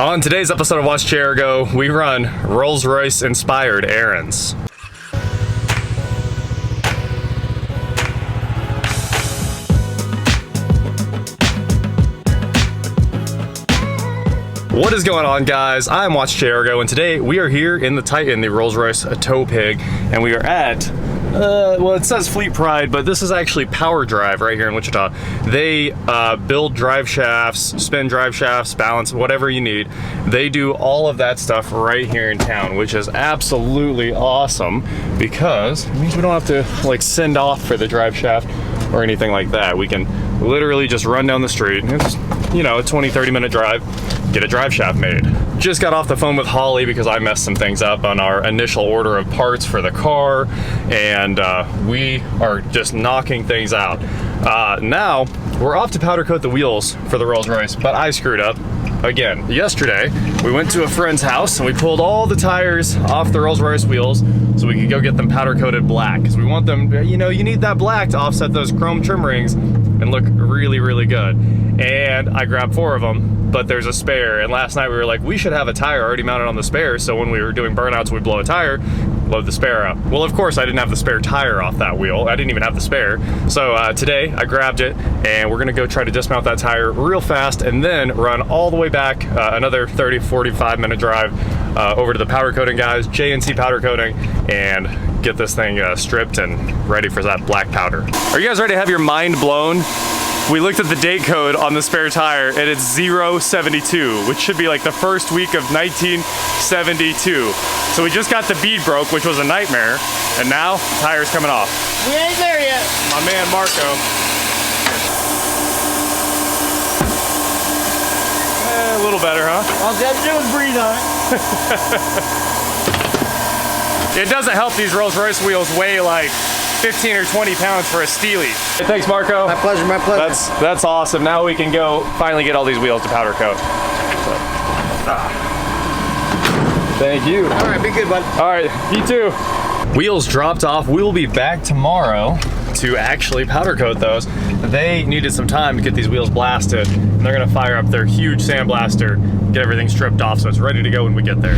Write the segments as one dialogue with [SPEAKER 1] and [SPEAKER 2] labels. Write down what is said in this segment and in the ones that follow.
[SPEAKER 1] On today's episode of Watch Chair Go, we run Rolls Royce inspired errands. What is going on, guys? I'm Watch Chair Go, and today we are here in the Titan, the Rolls Royce tow pig, and we are at well, it says Fleet Pride, but this is actually Power Drive right here in Wichita. They build drive shafts, spin drive shafts, balance, whatever you need. They do all of that stuff right here in town, which is absolutely awesome because it means we don't have to like send off for the drive shaft or anything like that. We can literally just run down the street. It's, you know, a 20-30 minute drive, get a drive shaft made. Just got off the phone with Holly because I messed some things up on our initial order of parts for the car, and we are just knocking things out. Now we're off to powder coat the wheels for the Rolls Royce, but I screwed up again. Yesterday we went to a friend's house and we pulled all the tires off the Rolls Royce wheels so we could go get them powder coated black, because we want them, you know, you need that black to offset those chrome trim rings and look really, really good. And I grabbed 4 of them, but there's a spare, and last night we were like, we should have a tire already mounted on the spare, so when we were doing burnouts we'd blow a tire, load the spare up. Well, of course I didn't have the spare tire off that wheel. I didn't even have the spare. So today I grabbed it, and we're gonna go try to dismount that tire real fast and then run all the way back, another 30-45 minute drive over to the powder coating guys, J&C Powder Coating, and get this thing stripped and ready for that black powder. Are you guys ready to have your mind blown? We looked at the date code on the spare tire and it's 072, which should be like the first week of 1972. So we just got the bead broke, which was a nightmare, and now the tire's coming off.
[SPEAKER 2] We ain't there yet.
[SPEAKER 1] My man Marco. A little better, huh?
[SPEAKER 2] All you have to do is breathe on it.
[SPEAKER 1] It doesn't help these Rolls Royce wheels weigh like 15 or 20 pounds for a steely. Hey, thanks, Marco.
[SPEAKER 2] My pleasure, my pleasure.
[SPEAKER 1] That's awesome. Now we can go finally get all these wheels to powder coat. Thank you.
[SPEAKER 2] All right, be good, bud.
[SPEAKER 1] All right, you too. Wheels dropped off. We will be back tomorrow to actually powder coat those. They needed some time to get these wheels blasted, and they're gonna fire up their huge sandblaster, get everything stripped off so it's ready to go when we get there.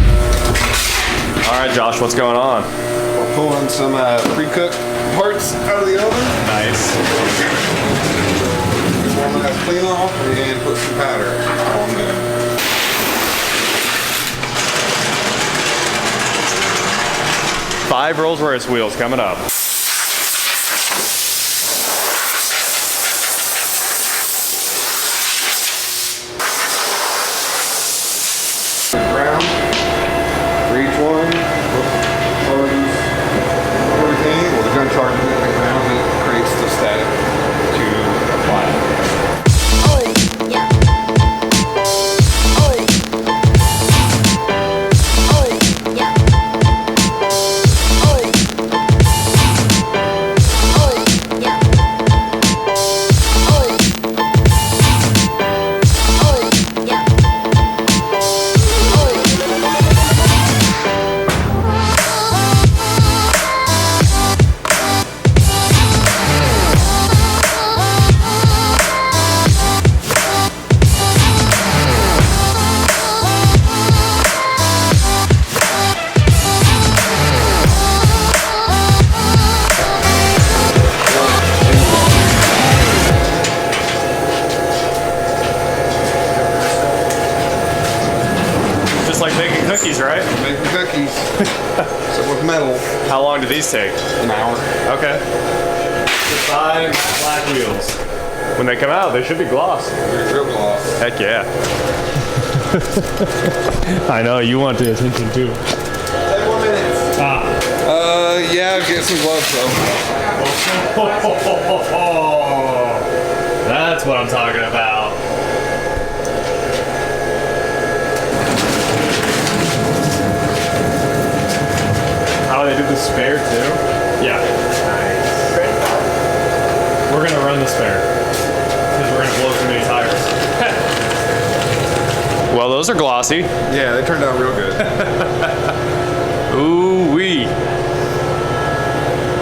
[SPEAKER 1] All right, Josh, what's going on?
[SPEAKER 3] We're pulling some pre-cooked parts out of the oven.
[SPEAKER 1] Nice.
[SPEAKER 3] Warm that clean off and put some powder on there.
[SPEAKER 1] Five Rolls Royce wheels coming up.
[SPEAKER 3] Brown for each one. Everything. Well, the gun charges everything around it, creates the static to apply it.
[SPEAKER 1] Cookies, right?
[SPEAKER 3] Making cookies. So with metal.
[SPEAKER 1] How long do these take?
[SPEAKER 3] An hour.
[SPEAKER 1] Okay. 5 black wheels. When they come out, they should be gloss.
[SPEAKER 3] They're real gloss.
[SPEAKER 1] Heck yeah. I know, you want the attention too.
[SPEAKER 3] 10 more minutes. Yeah, I'll get some gloves though.
[SPEAKER 1] That's what I'm talking about. They did the spare too? Yeah. Nice. We're gonna run the spare because we're gonna blow too many tires. Well, those are glossy.
[SPEAKER 3] Yeah, they turned out real good.
[SPEAKER 1] Ooh wee.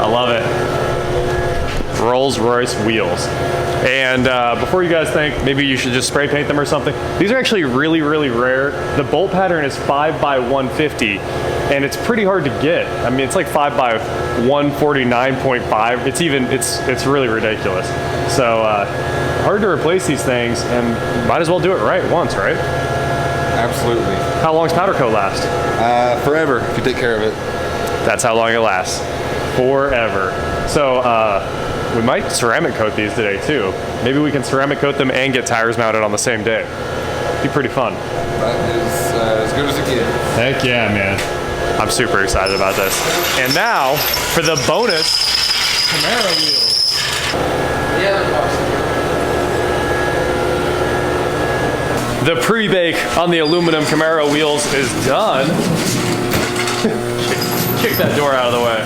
[SPEAKER 1] I love it. Rolls Royce wheels. And before you guys think maybe you should just spray paint them or something, these are actually really, really rare. The bolt pattern is 5x150, and it's pretty hard to get. I mean, it's like 5x149.5. It's really ridiculous. So hard to replace these things, and might as well do it right once, right?
[SPEAKER 3] Absolutely.
[SPEAKER 1] How long does powder coat last?
[SPEAKER 3] Forever, if you take care of it.
[SPEAKER 1] That's how long it lasts. Forever. So we might ceramic coat these today too. Maybe we can ceramic coat them and get tires mounted on the same day. Be pretty fun.
[SPEAKER 3] That is as good as it gets.
[SPEAKER 1] Heck yeah, man. I'm super excited about this. And now for the bonus Camaro wheels. The pre-bake on the aluminum Camaro wheels is done. Kick that door out of the way.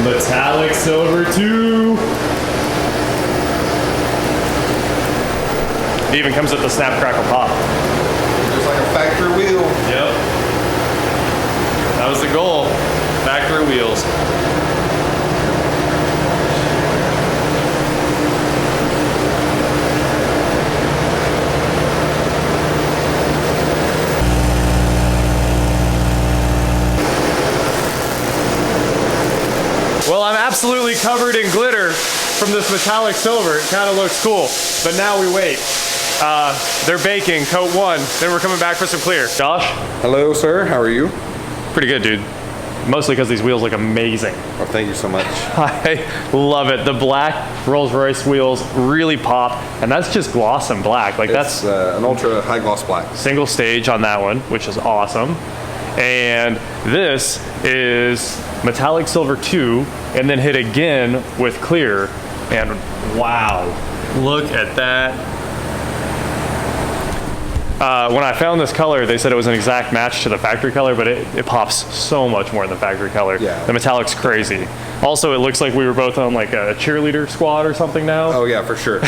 [SPEAKER 1] Metallic silver 2. It even comes with the snap, crackle, pop.
[SPEAKER 3] Just like a factory wheel.
[SPEAKER 1] Yep. That was the goal. Factory wheels. Well, I'm absolutely covered in glitter from this metallic silver. It kind of looks cool, but now we wait. They're baking coat 1, then we're coming back for some clear. Josh?
[SPEAKER 3] Hello, sir. How are you?
[SPEAKER 1] Pretty good, dude. Mostly because these wheels look amazing.
[SPEAKER 3] Oh, thank you so much.
[SPEAKER 1] I love it. The black Rolls Royce wheels really pop, and that's just gloss and black. Like
[SPEAKER 3] It's
[SPEAKER 1] that's
[SPEAKER 3] an ultra high gloss black.
[SPEAKER 1] single stage on that one, which is awesome. And this is metallic silver 2, and then hit again with clear. And wow, look at that. When I found this color, they said it was an exact match to the factory color, but it pops so much more than the factory color.
[SPEAKER 3] Yeah.
[SPEAKER 1] The metallic's crazy. Also, it looks like we were both on like a cheerleader squad or something now.
[SPEAKER 3] Oh yeah, for sure.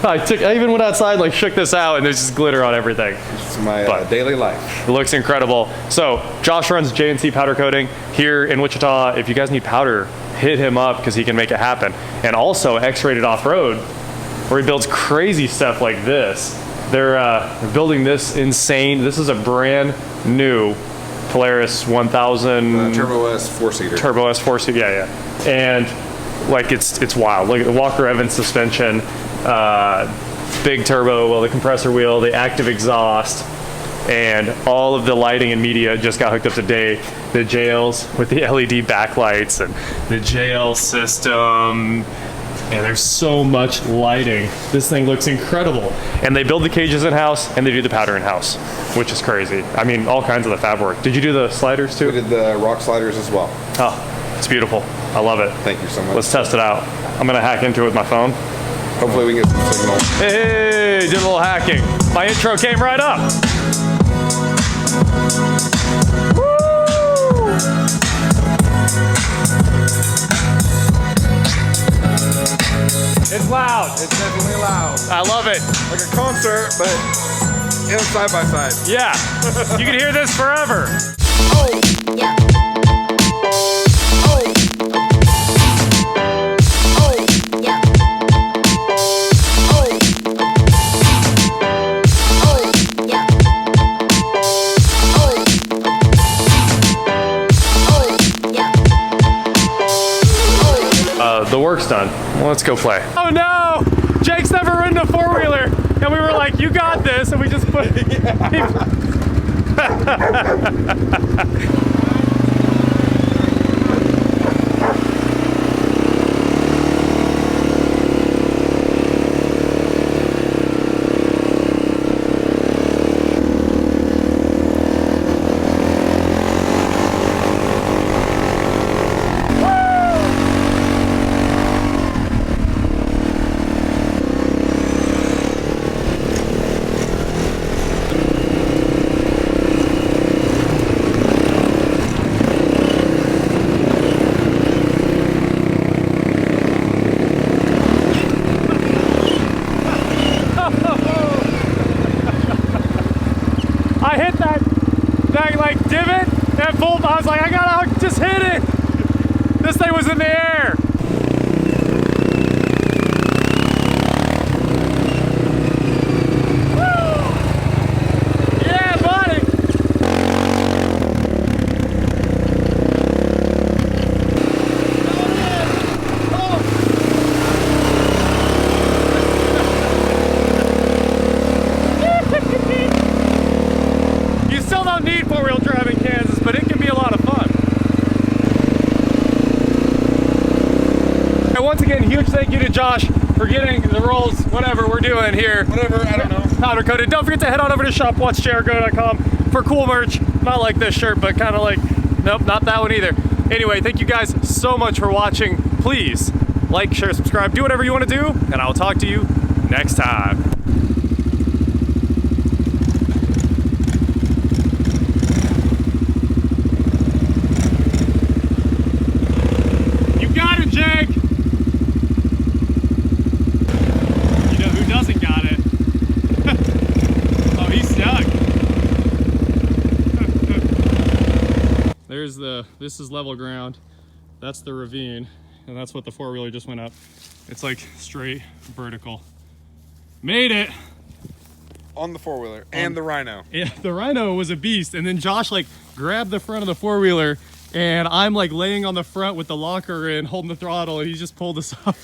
[SPEAKER 1] I even went outside, like shook this out, and there's just glitter on everything.
[SPEAKER 3] It's my daily life.
[SPEAKER 1] It looks incredible. So Josh runs J&C powder coating here in Wichita. If you guys need powder, hit him up because he can make it happen. And also X-Rated Off-Road, where he builds crazy stuff like this. They're building this insane. This is a brand new Polaris 1000
[SPEAKER 3] Turbo S 4-seater.
[SPEAKER 1] Turbo S 4-seater, yeah. And like it's wild. Look at the Walker Evans suspension, big turbo, well, the compressor wheel, the active exhaust, and all of the lighting and media just got hooked up today. The jails with the LED backlights and the jail system. And there's so much lighting. This thing looks incredible. And they build the cages in-house and they do the powder in-house, which is crazy. I mean, all kinds of the fab work. Did you do the sliders too?
[SPEAKER 3] We did the rock sliders as well.
[SPEAKER 1] Oh, it's beautiful. I love it.
[SPEAKER 3] Thank you so much.
[SPEAKER 1] Let's test it out. I'm gonna hack into it with my phone.
[SPEAKER 3] Hopefully we can get some signal.
[SPEAKER 1] Hey, did a little hacking. My intro came right up. Woo! It's loud.
[SPEAKER 3] It's definitely loud.
[SPEAKER 1] I love it.
[SPEAKER 3] Like a concert, but in side by side.
[SPEAKER 1] Yeah. You can hear this forever.
[SPEAKER 4] Oh, yeah. Oh. Oh, yeah. Oh. Oh, yeah. Oh. Oh, yeah.
[SPEAKER 1] The work's done. Well, let's go play. Oh no! Jake's never ridden a four-wheeler, and we were like, "You got this," and we just put. I was like, I gotta just hit it. This thing was in the air. Woo! Yeah, buddy. You still don't need four-wheel drive in Kansas, but it can be a lot of fun. And once again, huge thank you to Josh for getting the rolls, whatever we're doing here.
[SPEAKER 3] Whatever, I don't know.
[SPEAKER 1] Powder coated. Don't forget to head on over to shop.watchjericho.com for cool merch. Not like this shirt, but kind of like, nope, not that one either. Anyway, thank you guys so much for watching. Please like, share, subscribe, do whatever you want to do, and I'll talk to you next time. You got it, Jake. You know who doesn't got it? Oh, he's stuck. This is level ground. That's the ravine, and that's what the four-wheeler just went up. It's like straight vertical. Made it.
[SPEAKER 3] On the four-wheeler and the Rhino.
[SPEAKER 1] Yeah, the Rhino was a beast, and then Josh like grabbed the front of the four-wheeler, and I'm like laying on the front with the locker and holding the throttle, and he just pulled us up.